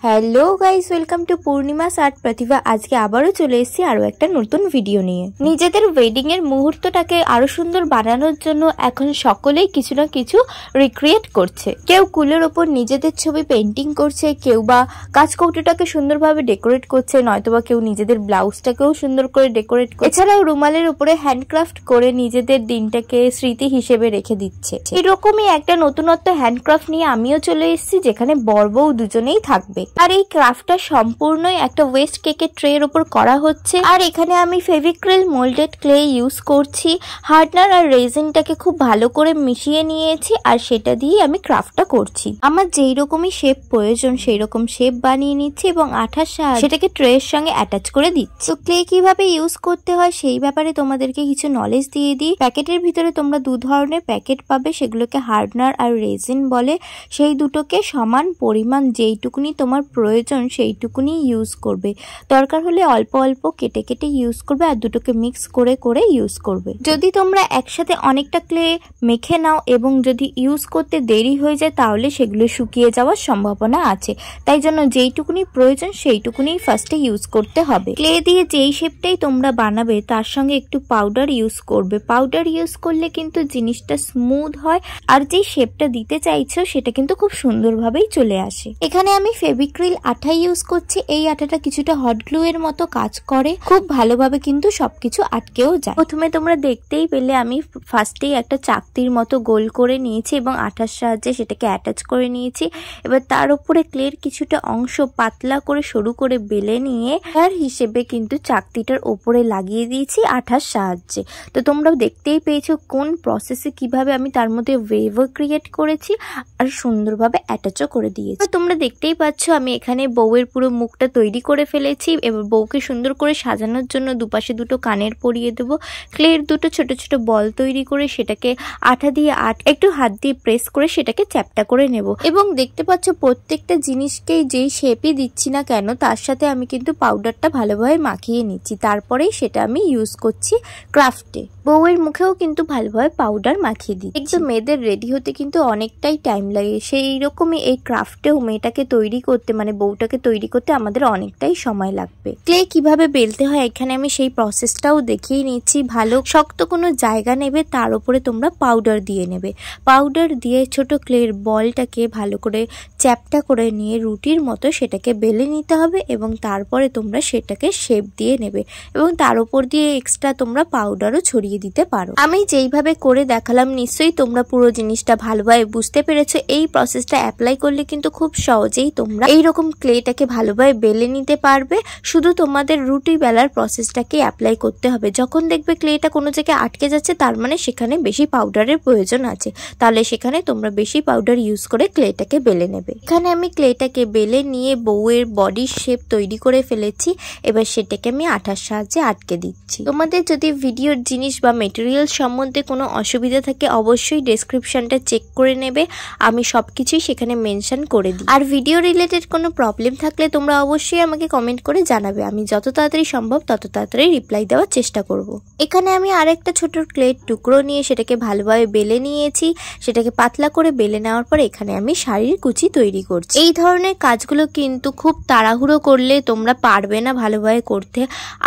Hello guys, welcome to Purnima's art প্রতিভা। আজকে আবারও চলে এসেছি আরো একটা নতুন ভিডিও নিয়ে। নিজেদের ওয়েডিং এর মুহূর্তটাকে আরো সুন্দর বানানোর জন্য এখন সকলেই কিছু না কিছু রিক্রিয়েট করছে। কেউ কুলের ওপর নিজেদের ছবি পেন্টিং করছে, কেউ বা কাঁচকৌটোটাকে সুন্দরভাবে ডেকোরেট করছে, নয়তোবা কেউ নিজেদের ব্লাউজটাকেও সুন্দর করে ডেকোরেট করছে। এছাড়াও রুমালের উপরে হ্যান্ডক্রাফট করে নিজেদের দিনটাকে স্মৃতি হিসেবে রেখে দিচ্ছে। এরকমই একটা নতুনত্ব হ্যান্ডক্রাফট নিয়ে আমিও চলে এসেছি, যেখানে বর বউ দুজনেই থাকবে। আর এই ক্রাফটটা সম্পূর্ণই একটা ওয়েস্ট কেকের ট্রের উপর করা হচ্ছে। আর এখানে আমি ফেভিক্রিল মোল্ডেড ক্লে ইউজ করছি। হার্ডনার আর রেজিনটাকে খুব ভালো করে মিশিয়ে নিয়েছি, আর সেটা দিয়ে আমি ক্রাফটটা করছি। আমার যেই রকমই শেপ প্রয়োজন সেই রকম শেপ বানিয়ে নিচ্ছি এবং আঠার সাহায্যে সেটাকে ট্রের সঙ্গে অ্যাটাচ করে দিচ্ছি। তো ক্লে কিভাবে ইউজ করতে হয় সেই ব্যাপারে তোমাদেরকে কিছু নলেজ দিয়ে দিই। প্যাকেটের ভিতরে তোমরা দু ধরনের প্যাকেট পাবে, সেগুলোকে হার্ডনার আর রেজিন বলে। সেই দুটোকে সমান পরিমাণ যেইটুকুনি তোমার প্রয়োজন সেইটুকুনি ইউজ করবে। দরকার হলে অল্প অল্প কেটে কেটে ইউজ করবে, আর দুটোকে মিক্স করে করে ইউজ করবে। যদি তোমরা একসাথে অনেকটা ক্লে মেখে নাও এবং যদি ইউজ করতে দেরি হয়ে যায়, তাহলে সেগুলো শুকিয়ে যাওয়ার সম্ভাবনা আছে। তাই জন্য যেইটুকুনি প্রয়োজন সেইটুকুনি ফার্স্টে ইউজ করতে হবে। ক্লে দিয়ে যেই শেপটাই তোমরা বানাবে তার সঙ্গে একটু পাউডার ইউজ করবে। পাউডার ইউজ করলে কিন্তু জিনিসটা স্মুথ হয়, আর যেই শেপটা দিতে চাইছো সেটা কিন্তু খুব সুন্দরভাবেই চলে আসে। এখানে আমি ফেভিক্রিল আঠা ইউজ করছি। এই আঠাটা কিছুটা হট গ্লু এর মতো কাজ করে, খুব ভালোভাবে কিন্তু সবকিছু আটকেও যায়। প্রথমে তোমরা দেখতেই পেলে আমি ফার্স্টেই একটা চাকতির মতো গোল করে নিয়েছি এবং আঠার সাহায্যে সেটাকে অ্যাটাচ করে নিয়েছি। এবার তার উপরে ক্লের কিছুটা অংশ পাতলা করে সরু করে বেলে নিয়ে তার হিসেবে কিন্তু চাকতিটার ওপরে লাগিয়ে দিয়েছি আঠার সাহায্যে। তো তোমরাও দেখতেই পেয়েছো কোন প্রসেসে কিভাবে আমি তার মধ্যে ওয়েভও ক্রিয়েট করেছি আর সুন্দরভাবে অ্যাটাচও করে দিয়েছি। তোমরা দেখতেই পাচ্ছ আমি এখানে বউয়ের পুরো মুখটা তৈরি করে ফেলেছি। এবার বউকে সুন্দর করে সাজানোর জন্য দুপাশে দুটো কানের পরিয়ে দেবো। ক্লের দুটো ছোট ছোট বল তৈরি করে সেটাকে আঠা দিয়ে একটু হাত দিয়ে প্রেস করে সেটাকে চ্যাপটা করে নেব। এবং দেখতে পাচ্ছ প্রত্যেকটা জিনিসকেই যেই শেপই দিচ্ছি না কেন তার সাথে আমি কিন্তু পাউডারটা ভালোভাবে মাখিয়ে নিচ্ছি, তারপরেই সেটা আমি ইউজ করছি ক্রাফটে। বউয়ের মুখেও কিন্তু ভালোভাবে পাউডার মাখিয়ে দিই। একদম মেয়েদের রেডি হতে কিন্তু অনেকটাই টাইম লাগে, সেই রকমই এই ক্রাফটেও মেয়েটাকে তৈরি করতে মানে বউটাকে তৈরি করতে আমাদের অনেকটাই সময় লাগবে। ক্লে কিভাবে বেলতে হয় এখানে আমি সেই প্রসেসটাও দেখিয়ে নিচ্ছি। ভালো শক্ত কোনো জায়গা নেবে, তার উপরে তোমরা পাউডার দিয়ে নেবে। পাউডার দিয়ে ছোট ক্লের বলটাকে ভালো করে চ্যাপটা করে নিয়ে রুটির মতো সেটাকে বেলে নিতে হবে এবং তারপরে তোমরা সেটাকে শেপ দিয়ে নেবে এবং তার উপর দিয়ে এক্সট্রা তোমরা পাউডারও ছড়িয়ে দিতে পারো। আমি যেইভাবে করে দেখালাম নিশ্চয়ই তোমরা পুরো জিনিসটা ভালোভাবে বুঝতে পেরেছো। এই প্রসেসটা অ্যাপ্লাই করলে কিন্তু খুব সহজেই তোমরা এইরকম ক্লেটাকে ভালোভাবে বেলে নিতে পারবে। শুধু তোমাদের রুটি বেলার প্রসেসটাকে অ্যাপ্লাই করতে হবে। যখন দেখবে ক্লেটা কোনো জায়গায় আটকে যাচ্ছে তার মানে সেখানে বেশি পাউডারের প্রয়োজন আছে, তাহলে সেখানে তোমরা বেশি পাউডার ইউজ করে ক্লেটাকে বেলে নেবে। এখানে আমি ক্লেটাকে বেলে নিয়ে বউয়ের বডির শেপ তৈরি করে ফেলেছি। এবার সেটাকে আমি আঠার সাহায্যে আটকে দিচ্ছি। তোমাদের যদি ভিডিওর জিনিস বা মেটেরিয়াল সম্বন্ধে কোনো অসুবিধা থাকে অবশ্যই ডেসক্রিপশনটা চেক করে নেবে, আমি সবকিছুই সেখানে মেনশন করে দিই। আর ভিডিও রিলেটেড কোনো প্রবলেম থাকলে তোমরা অবশ্যই আমাকে কমেন্ট করে জানাবে, আমি যত তাড়াতাড়ি সম্ভব তত তাড়াতাড়ি রিপ্লাই দেওয়ার চেষ্টা করব। এখানে আমি আরেকটা ছোট ক্লের টুকরো নিয়ে সেটাকে ভালোভাবে বেলে নিয়েছি। সেটাকে পাতলা করে বেলে নেওয়ার পর এখানে আমি শাড়ির কুচি তৈরি করছি। এই ধরনের কাজগুলো কিন্তু খুব তাড়াহুড়ো করলে তোমরা পারবে না ভালোভাবে করতে।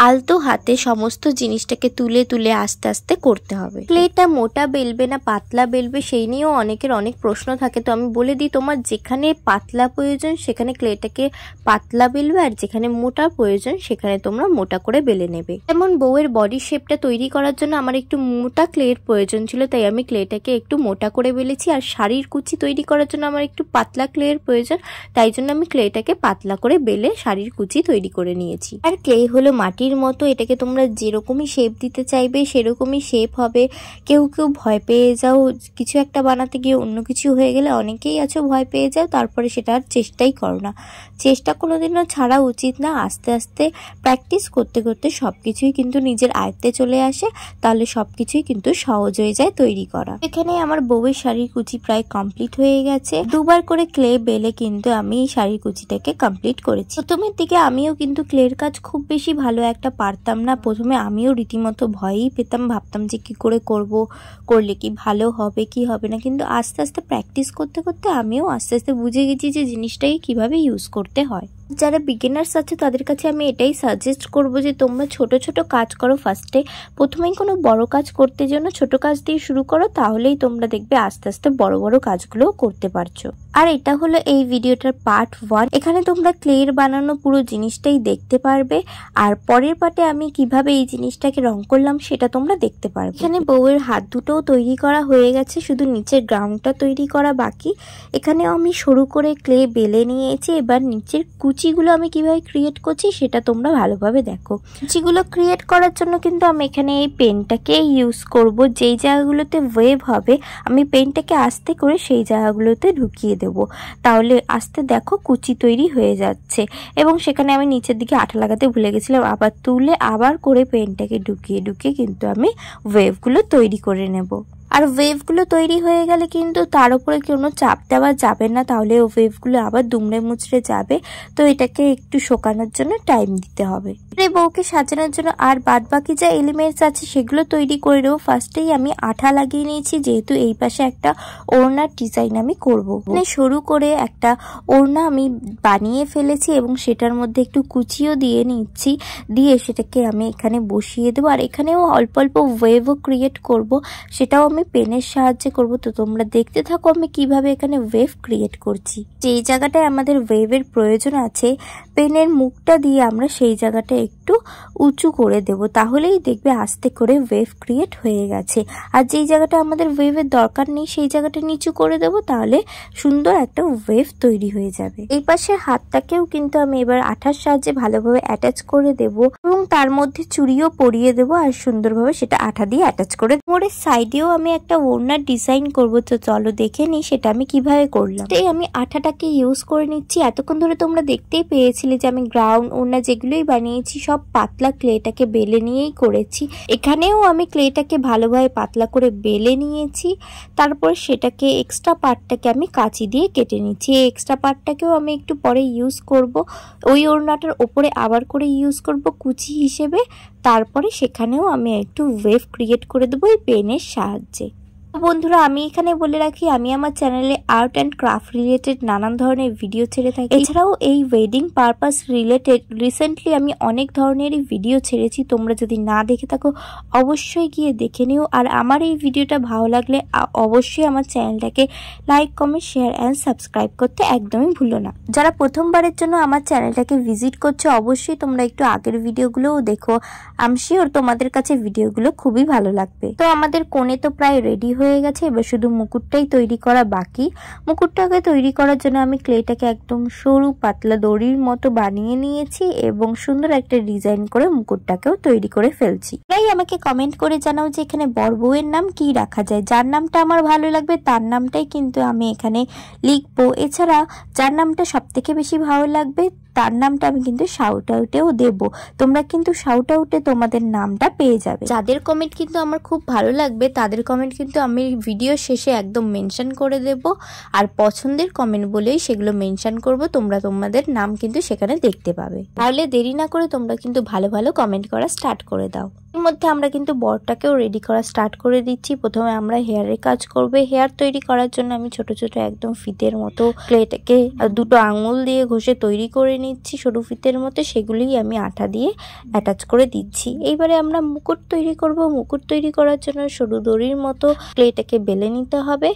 আলতো হাতে সমস্ত জিনিসটাকে তুলে তুলে আস্তে আস্তে করতে হবে। ক্লেটা মোটা বেলবে না পাতলা বেলবে সেই নিয়েও অনেকের অনেক প্রশ্ন থাকে। তো আমি বলে দিই, তোমার যেখানে পাতলা প্রয়োজন সেখানে ক্লেটাকে পাতলা বেলবে, আর যেখানে মোটা প্রয়োজন সেখানে তোমরা মোটা করে বেলে নেবে। যেমন বউয়ের বডি শেপটা তৈরি করার জন্য আমার একটু মোটা ক্লের প্রয়োজন ছিল, তাই আমি ক্লেটাকে একটু মোটা করে বেলেছি। আর শাড়ির কুচি তৈরি করার জন্য আমার একটু পাতলা ক্লের প্রয়োজন, তাই জন্য আমি ক্লেটাকে পাতলা করে বেলে শাড়ির কুচি তৈরি করে নিয়েছি। আর ক্লে হলো মাটির মতো, এটাকে তোমরা যেরকমই শেপ দিতে চাইবে সেরকমই শেপ হবে। কেউ কেউ ভয় পেয়ে যাও কিছু একটা বানাতে গিয়ে অন্য কিছু হয়ে গেলে, অনেকেই আছো ভয় পেয়ে যাও, তারপরে সেটা আর চেষ্টাই করো না। চেষ্টা কোনোদিনও ছাড়া উচিত না। আস্তে আস্তে প্র্যাকটিস করতে করতে সবকিছুই কিন্তু নিজের আয়ত্তে চলে আসে, তাহলে সবকিছুই কিন্তু সহজ হয়ে যায় তৈরি করা। এখানে আমার বউয়ের শাড়ির কুচি প্রায় কমপ্লিট হয়ে গেছে। দুবার করে ক্লে ক্লে বেলে কিন্তু আমি এই শাড়ির কুচিটাকে কমপ্লিট করেছি। প্রথমের দিকে আমিও কিন্তু ক্লের কাজ খুব বেশি ভালো একটা পারতাম না। প্রথমে আমিও রীতিমতো ভয়ই পেতাম, ভাবতাম যে কি করে করব, করলে কি ভালো হবে কি হবে না। কিন্তু আস্তে আস্তে প্র্যাকটিস করতে করতে আমিও আস্তে আস্তে বুঝে গেছি যে জিনিসটাকে কিভাবে ইউজ করতে হয়। যারা বিগিনার্স আছে তাদের কাছে আমি এটাই সাজেস্ট করব যে তোমরা ছোট ছোট কাজ করো। ফার্স্টে প্রথমেই কোনো বড় কাজ করতে জন্য ছোট কাজ দিয়ে শুরু করো, তাহলেই তোমরা দেখবে আস্তে আস্তে বড় বড় কাজগুলোও করতে পারছো। আর এটা হলো এই ভিডিওটার পার্ট 1। এখানে তোমরা ক্লের বানানো পুরো জিনিসটাই দেখতে পারবে, আর পরের পার্টে আমি কিভাবে এই জিনিসটাকে রং করলাম সেটা তোমরা দেখতে পারবে। এখানে বউয়ের হাত দুটোও তৈরি করা হয়ে গেছে, শুধু নিচের গ্রাউন্ডটা তৈরি করা বাকি। এখানেও আমি সরু করে ক্লে বেলে নিয়েছি। এবার নিচের কুচিগুলো আমি কিভাবে ক্রিয়েট করছি সেটা তোমরা ভালোভাবে দেখো। কুচিগুলো ক্রিয়েট করার জন্য কিন্তু আমি এখানে এই পেনটাকে ইউজ করব। যেই জায়গাগুলোতে ওয়েভ হবে আমি পেনটাকে আস্তে করে সেই জায়গাগুলোতে ঢুকিয়ে দেব, তাহলে আস্তে দেখো কুচি তৈরি হয়ে যাচ্ছে। এবং সেখানে আমি নিচের দিকে আঠা লাগাতে ভুলে গেছিলাম, আবার তুলে আবার করে পেনটাকে ঢুকিয়ে ঢুকিয়ে কিন্তু আমি ওয়েভগুলো তৈরি করে নেব। আর ওয়েভগুলো তৈরি হয়ে গেলে কিন্তু তার উপরে কোনো চাপ দেওয়া যাবে না, তাহলে ওয়েভগুলো আবার দুমড়ে মুচড়ে যাবে। তো এটাকে একটু শুকানোর জন্য টাইম দিতে হবে। এই বউকে সাজানোর জন্য আর বাদ বাকি যা এলিমেন্টস আছে সেগুলো তৈরি করে নেবো। ফার্স্টেই আমি আঠা লাগিয়ে নিয়েছি, যেহেতু এই পাশে একটা ওড়নার ডিজাইন আমি করব। মানে সরু করে একটা ওড়না আমি বানিয়ে ফেলেছি এবং সেটার মধ্যে একটু কুচিও দিয়ে নিচ্ছি, দিয়ে সেটাকে আমি এখানে বসিয়ে দেবো। আর এখানেও অল্প অল্প ওয়েভও ক্রিয়েট করব, সেটাও আমি পেনের সাহায্যে করব। তো তোমরা দেখতে থাকো আমি কিভাবে এখানে ওয়েভ ক্রিয়েট করছি। যেই জায়গাটায় আমাদের ওয়েভের প্রয়োজন আছে পেনের মুখটা দিয়ে আমরা সেই জায়গাটা একটু উঁচু করে দেব, তাহলেই দেখবে আস্তে করে ওয়েভ ক্রিয়েট হয়ে গেছে। আর যেই জায়গাটা আমাদের ওয়েভের দরকার নেই সেই জায়গাটা নিচু করে দেব, তাহলে সুন্দর একটা ওয়েভ তৈরি হয়ে যাবে। এই পাশের হাতটাকেও কিন্তু আমি এবার আঠার সাহায্যে ভালোভাবে অ্যাটাচ করে দেব এবং তার মধ্যে চুড়িও পরিয়ে দেবো আর সুন্দরভাবে সেটা আঠা দিয়ে অ্যাটাচ করে মোড়ের সাইডেও আমি একটা ওড়নার ডিজাইন করব। তো চলো দেখে নিই সেটা আমি কিভাবে করলাম। তাই আমি আঠাটাকে ইউজ করে নিচ্ছি। এতক্ষণ ধরে তোমরা দেখতেই পেয়েছিলে যে আমি গ্রাউন্ড ওড়না যেগুলোই বানিয়েছি সব পাতলা ক্লেটাকে বেলে নিয়েই করেছি। এখানেও আমি ক্লেটাকে ভালোভাবে পাতলা করে বেলে নিয়েছি, তারপর সেটাকে এক্সট্রা পার্টটাকে আমি কাঁচি দিয়ে কেটে নিচ্ছি। এই এক্সট্রা পার্টটাকেও আমি একটু পরে ইউজ করব, ওই ওড়নাটার ওপরে আবার করে ইউজ করব কুচি হিসেবে। তারপরে সেখানেও আমি একটু ওয়েভ ক্রিয়েট করে দেবো এই পেনের সাহায্যে। বন্ধুরা আমি এখানে বলে রাখি আমি আমার চ্যানেলে আর্ট অ্যান্ড ক্রাফট রিলেটেড নানান ধরনের ভিডিও ছেড়ে থাকি। এছাড়াও এই ওয়েডিং পারপাস রিলেটেড রিসেন্টলি আমি অনেক ধরনেরই ভিডিও ছেড়েছি, তোমরা যদি না দেখে থাকো অবশ্যই গিয়ে দেখে নিও। আর আমার এই ভিডিওটা ভালো লাগলে অবশ্যই আমার চ্যানেলটাকে like comment share and subscribe করতে একদমই ভুলো না। যারা প্রথমবারের জন্য আমার চ্যানেলটাকে ভিজিট করছো অবশ্যই তোমরা একটু আগের ভিডিওগুলোও দেখো, আমি শিওর তোমাদের কাছে ভিডিওগুলো খুবই ভালো লাগবে। তো আমাদের কোণে তো প্রায় রেডি হয়ে গেছে, এবার শুধু মুকুটটাই তৈরি করা বাকি। মুকুটটাকে তৈরি করার জন্য আমি ক্লেটাকে একদম সরু পাতলা দড়ির মতো বানিয়ে নিয়েছি এবং সুন্দর একটা ডিজাইন করে মুকুটটাকেও তৈরি করে ফেলছি। তাই আমাকে কমেন্ট করে জানাও যে এখানে বর বউয়ের নাম কি রাখা যায়। যার নামটা আমার ভালো লাগবে তার নামটাই কিন্তু আমি এখানে লিখবো। এছাড়া যার নামটা সব থেকে বেশি ভালো লাগবে তার নামটা আমি কিন্তু শাউট আউটেও দেবো। তোমরা কিন্তু শাউট আউটে তোমাদের নামটা পেয়ে যাবে। যাদের কমেন্ট কিন্তু আমার খুব ভালো লাগবে তাদের কমেন্ট কিন্তু আমি ভিডিও শেষে একদম মেনশন করে দেব, আর পছন্দের কমেন্ট বলেই সেগুলো মেনশন করব। তোমরা তোমাদের নাম কিন্তু সেখানে দেখতে পাবে। তাহলে দেরি না করে তোমরা কিন্তু ভালো ভালো কমেন্ট করা স্টার্ট করে দাও। এর মধ্যে আমরা কিন্তু বরটাকেও রেডি করা স্টার্ট করে দিচ্ছি। প্রথমে আমরা হেয়ারের কাজ করব। হেয়ার তৈরি করার জন্য আমি ছোট ছোট একদম ফিতের মতো ক্লেটাকে দুটো আঙুল দিয়ে ঘষে তৈরি করে নিচ্ছি সরু ফিতের মতো, সেগুলিই আমি আঠা দিয়ে অ্যাটাচ করে দিচ্ছি। এইবারে আমরা মুকুট তৈরি করব। মুকুট তৈরি করার জন্য সরু দড়ির মতো ক্লেটাকে বেলে নিতে হবে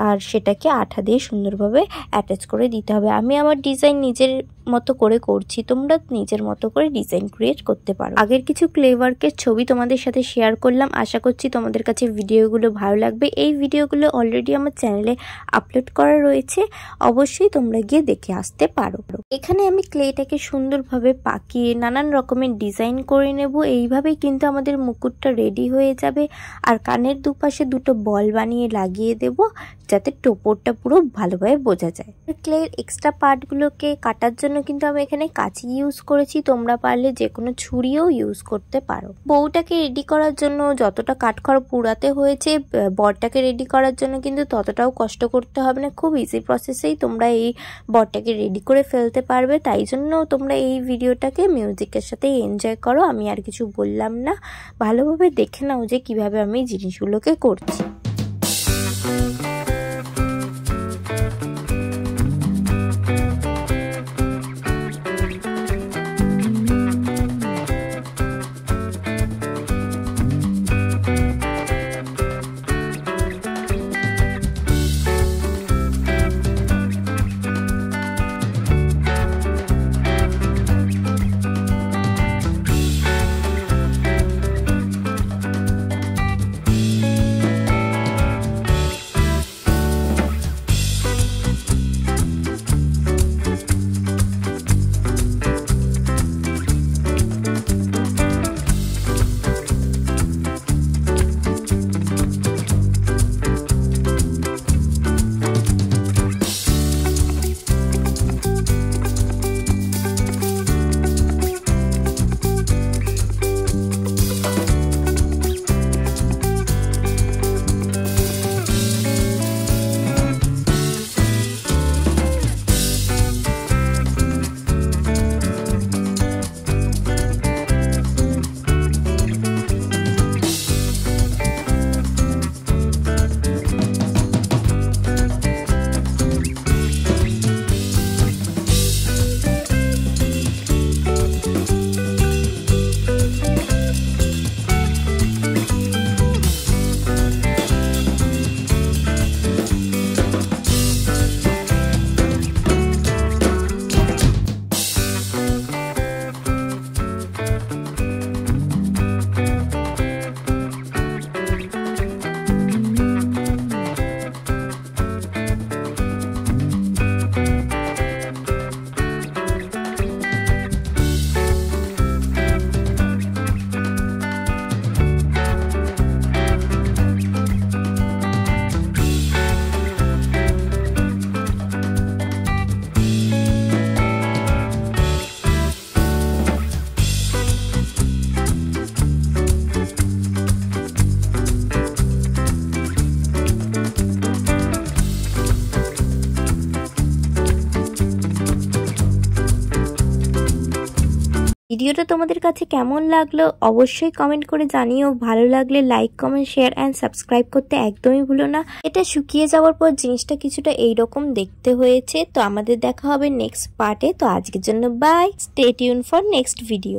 আর সেটাকে আঠা দিয়ে সুন্দরভাবে অ্যাটাচ করে দিতে হবে। আমি আমার ডিজাইন নিজের মতো করে করছি, তোমরা নিজের মতো করে ডিজাইন ক্রিয়েট করতে পারো। আগের কিছু ক্লে ওয়ার্কের ছবি তোমাদের সাথে শেয়ার করলাম, আশা করছি তোমাদের কাছে ভিডিওগুলো ভালো লাগবে। এই ভিডিওগুলো অলরেডি আমার চ্যানেলে আপলোড করা রয়েছে, অবশ্যই তোমরা গিয়ে দেখে আসতে পারো। এখানে আমি ক্লেটাকে সুন্দরভাবে পাকিয়ে নানান রকমের ডিজাইন করে নেব। এইভাবেই কিন্তু আমাদের মুকুটটা রেডি হয়ে যাবে। আর কানের দুপাশে দুটো বল বানিয়ে লাগিয়ে দেব, যাতে টোপরটা পুরো ভালোভাবে বোঝা যায়। ক্লের এক্সট্রা পার্টগুলোকে কাটার জন্য কিন্তু আমি এখানে কাঁচি ইউজ করেছি, তোমরা পারলে যে কোনো ছুরিও ইউজ করতে পারো। বউটাকে রেডি করার জন্য যতটা কাঠখড় পুড়াতে হয়েছে, বরটাকে রেডি করার জন্য কিন্তু ততটাও কষ্ট করতে হবে না। খুব ইজি প্রসেসেই তোমরা এই বরটাকে রেডি করে ফেলতে পারবে। তাই জন্য তোমরা এই ভিডিওটাকে মিউজিকের সাথে এনজয় করো। আমি আর কিছু বললাম না, ভালোভাবে দেখে নাও যে কিভাবে আমি জিনিসগুলোকে করছি। ভিডিওটা তোমাদের কাছে কেমন লাগলো অবশ্যই কমেন্ট করে জানিও। ভালো লাগলে like, comment, share and subscribe করতে একদমই ভুলো না। এটা শুকিয়ে যাওয়ার পর জিনিসটা কিছুটা এইরকম দেখতে হয়েছে। তো আমাদের দেখা হবে নেক্সট পার্টে। তো আজকের জন্য bye, stay tune for next video.